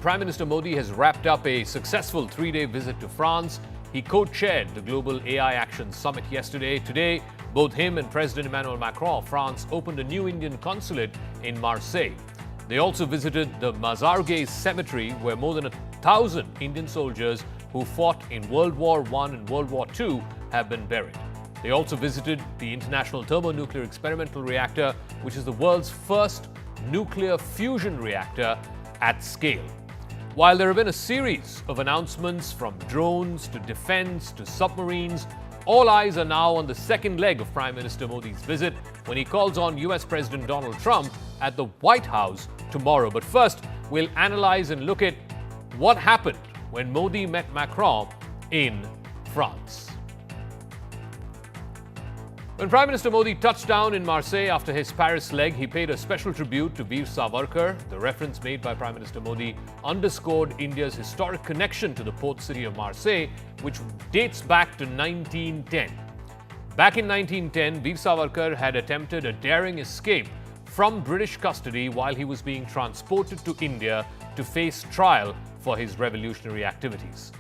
Prime Minister Modi has wrapped up a successful three-day visit to France. He co-chaired the Global AI Action Summit yesterday. Today, both him and President Emmanuel Macron of France opened a new Indian consulate in Marseille. They also visited the Mazargues Cemetery, where more than 1,000 Indian soldiers who fought in World War I and World War II have been buried. They also visited the International Thermonuclear Experimental Reactor, which is the world's first nuclear fusion reactor at scale. While there have been a series of announcements from drones to defense to submarines, all eyes are now on the second leg of Prime Minister Modi's visit when he calls on US President Donald Trump at the White House tomorrow. But first, we'll analyze and look at what happened when Modi met Macron in France. When Prime Minister Modi touched down in Marseille after his Paris leg, he paid a special tribute to VD Savarkar. The reference made by Prime Minister Modi underscored India's historic connection to the port city of Marseille, which dates back to 1910. Back in 1910, VD Savarkar had attempted a daring escape from British custody while he was being transported to India to face trial for his revolutionary activities.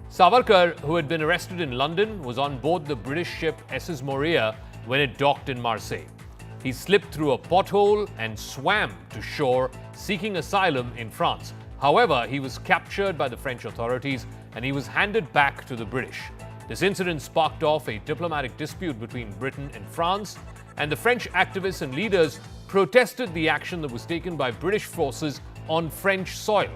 Savarkar, who had been arrested in London, was on board the British ship SS Morea when it docked in Marseille. He slipped through a pothole and swam to shore, seeking asylum in France. However, he was captured by the French authorities and he was handed back to the British. This incident sparked off a diplomatic dispute between Britain and France, and the French activists and leaders protested the action that was taken by British forces on French soil.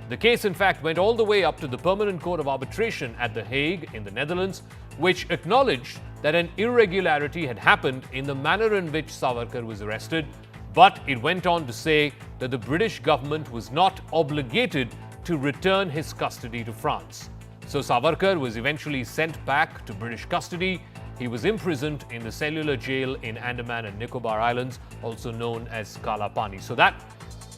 The case, in fact, went all the way up to the Permanent Court of Arbitration at The Hague in the Netherlands, which acknowledged that an irregularity had happened in the manner in which Savarkar was arrested, but it went on to say that the British government was not obligated to return his custody to France. So Savarkar was eventually sent back to British custody. He was imprisoned in the cellular jail in Andaman and Nicobar Islands, also known as Kala Pani. So that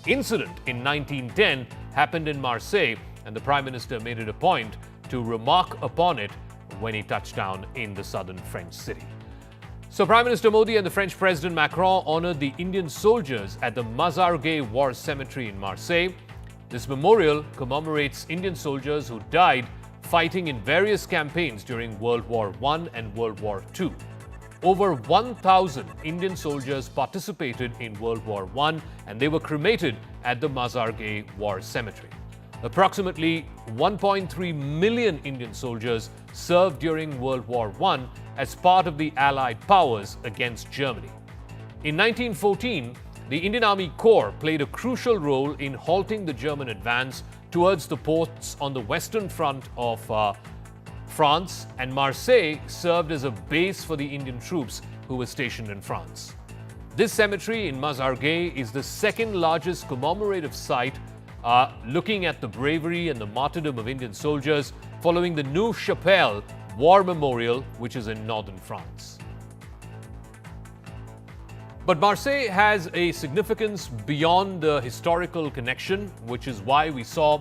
incident in 1910 happened in Marseille, and the Prime Minister made it a point to remark upon it when he touched down in the southern French city. So Prime Minister Modi and the French President Macron honored the Indian soldiers at the Mazargues War Cemetery in Marseille. This memorial commemorates Indian soldiers who died fighting in various campaigns during World War I and World War II. Over 1,000 Indian soldiers participated in World War I, and they were cremated at the Mazargues War Cemetery. Approximately 1.3 million Indian soldiers served during World War I as part of the Allied powers against Germany. In 1914, the Indian Army Corps played a crucial role in halting the German advance towards the ports on the western front of France, and Marseille served as a base for the Indian troops who were stationed in France. This cemetery in Mazargues is the second largest commemorative site looking at the bravery and the martyrdom of Indian soldiers following the Neuve Chapelle War Memorial, which is in northern France. But Marseille has a significance beyond the historical connection, which is why we saw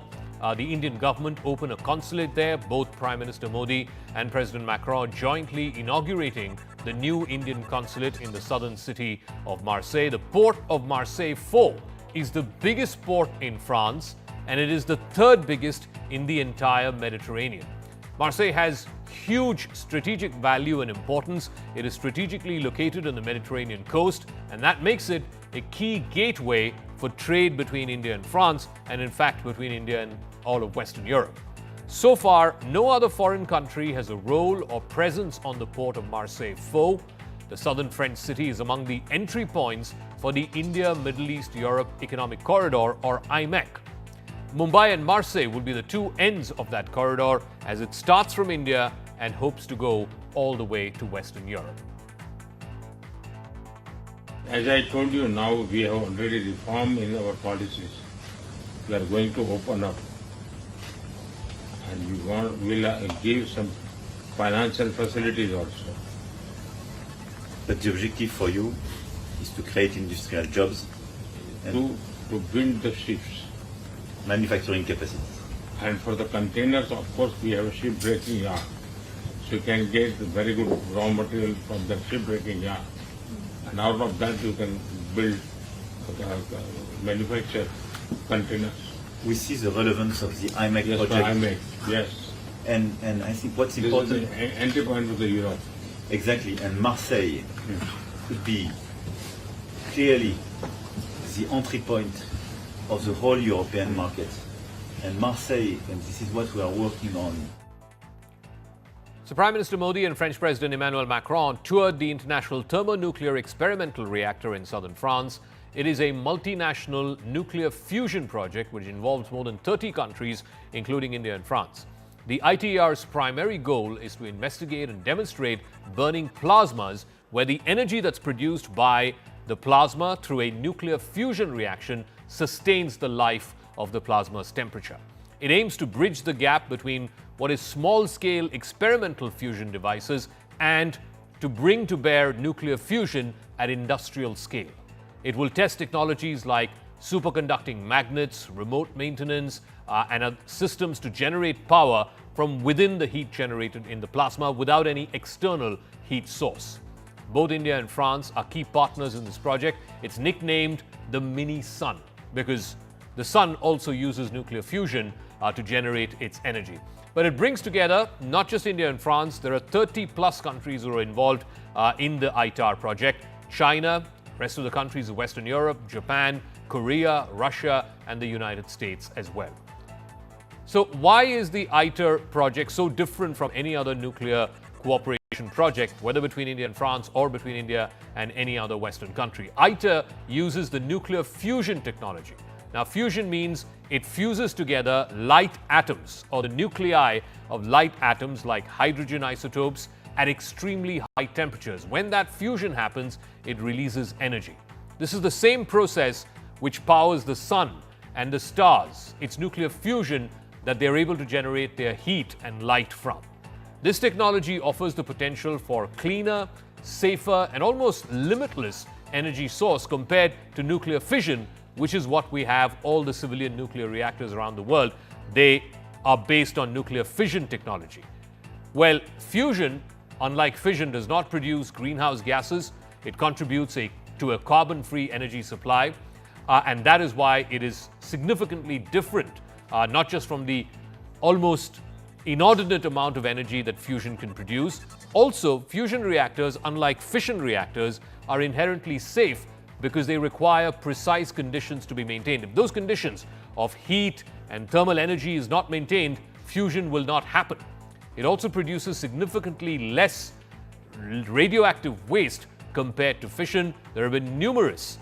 the Indian government open a consulate there, both Prime Minister Modi and President Macron jointly inaugurating the new Indian consulate in the southern city of Marseille. The port of Marseille 4 is the biggest port in France, and it is the third biggest in the entire Mediterranean. Marseille has huge strategic value and importance. It is strategically located on the Mediterranean coast, and that makes it a key gateway for trade between India and France, and in fact between India and all of Western Europe. So far, no other foreign country has a role or presence on the port of Marseille 4. The southern French city is among the entry points for the India-Middle East-Europe Economic Corridor, or IMEC. Mumbai and Marseille will be the two ends of that corridor as it starts from India and hopes to go all the way to Western Europe. As I told you, now we have already reformed in our policies. We are going to open up, and we will give some financial facilities also. But the objective for you is to create industrial jobs and to build the ships. Manufacturing capacity. And for the containers, of course, we have a shipbreaking yard. So you can get very good raw material from the shipbreaking yard. And out of that you can build, manufacture containers. we see the relevance of the IMEC Yes, project. IMEC, yes. And I think what's This is important, the entry point for the Europe. exactly, and Marseille could be clearly the entry point of the whole European market. And Marseille, and this is what we are working on. So Prime Minister Modi and French President Emmanuel Macron toured the International Thermonuclear Experimental Reactor in southern France. It is a multinational nuclear fusion project which involves more than 30 countries, including India and France. The ITER's primary goal is to investigate and demonstrate burning plasmas, where the energy that's produced by the plasma through a nuclear fusion reaction sustains the life of the plasma's temperature. It aims to bridge the gap between what is small-scale experimental fusion devices and to bring to bear nuclear fusion at industrial scale. It will test technologies like superconducting magnets, remote maintenance, and systems to generate power from within the heat generated in the plasma without any external heat source. Both India and France are key partners in this project. It's nicknamed the Mini Sun because the Sun also uses nuclear fusion to generate its energy. But it brings together not just India and France. There are 30 plus countries who are involved in the ITER project. China, rest of the countries of Western Europe, Japan, Korea, Russia, and the United States as well. So why is the ITER project so different from any other nuclear cooperation project, whether between India and France or between India and any other Western country? ITER uses the nuclear fusion technology. Now, fusion means it fuses together light atoms or the nuclei of light atoms like hydrogen isotopes at extremely high temperatures. When that fusion happens, it releases energy. This is the same process which powers the sun and the stars. It's nuclear fusion that they're able to generate their heat and light from. This technology offers the potential for cleaner, safer, and almost limitless energy source compared to nuclear fission, which is what we have all the civilian nuclear reactors around the world. They are based on nuclear fission technology. Well, fusion, unlike fission, does not produce greenhouse gases. It contributes to a carbon-free energy supply, and that is why it is significantly different, not just from the almost inordinate amount of energy that fusion can produce. Also, fusion reactors, unlike fission reactors, are inherently safe because they require precise conditions to be maintained. If those conditions of heat and thermal energy is not maintained, fusion will not happen. It also produces significantly less radioactive waste compared to fission. There have been numerous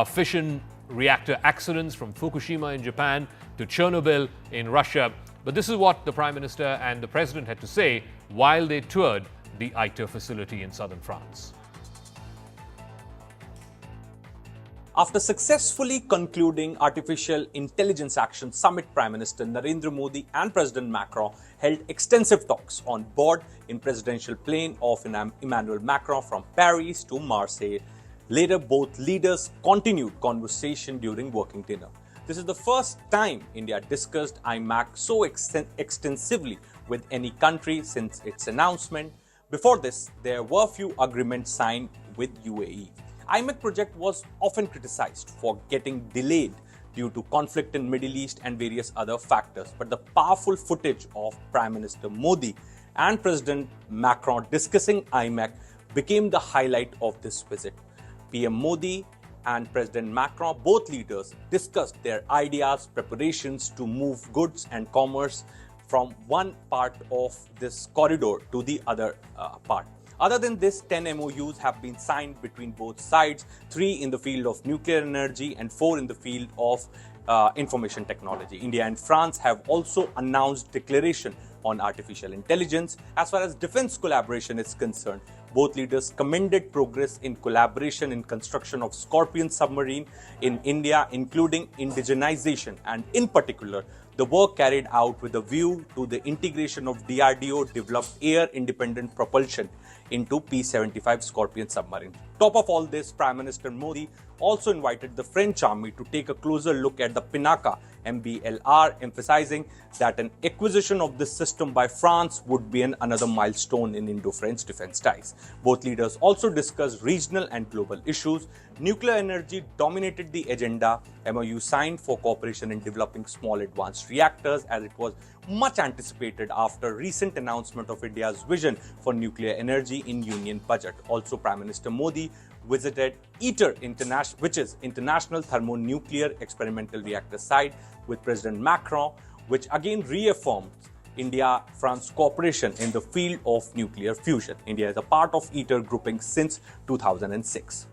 fission reactor accidents from Fukushima in Japan to Chernobyl in Russia. But this is what the Prime Minister and the President had to say while they toured the ITER facility in southern France. After successfully concluding Artificial Intelligence Action Summit, Prime Minister Narendra Modi and President Macron held extensive talks on board in presidential plane of Emmanuel Macron from Paris to Marseille. Later, both leaders continued conversation during working dinner. This is the first time India discussed IMAC so extensively with any country since its announcement. Before this, there were few agreements signed with UAE. IMEC project was often criticized for getting delayed due to conflict in Middle East and various other factors. But the powerful footage of Prime Minister Modi and President Macron discussing IMEC became the highlight of this visit. PM Modi and President Macron, both leaders, discussed their ideas, preparations to move goods and commerce from one part of this corridor to the other part. Other than this, 10 MOUs have been signed between both sides, 3 in the field of nuclear energy and 4 in the field of information technology. India and France have also announced declaration on artificial intelligence. As far as defense collaboration is concerned, both leaders commended progress in collaboration in construction of Scorpion submarine in India, including indigenization and in particular, the work carried out with a view to the integration of DRDO-developed air-independent propulsion into P-75 Scorpion submarine. Top of all this, Prime Minister Modi also invited the French army to take a closer look at the Pinaka MBLR, emphasizing that an acquisition of this system by France would be another milestone in Indo-French defense ties. Both leaders also discussed regional and global issues. Nuclear energy dominated the agenda. MOU signed for cooperation in developing small advanced reactors, as it was much anticipated after recent announcement of India's vision for nuclear energy in Union Budget. Also, Prime Minister Modi visited ITER, which is International Thermonuclear Experimental Reactor site, with President Macron, which again reaffirmed India-France cooperation in the field of nuclear fusion. India is a part of ITER grouping since 2006.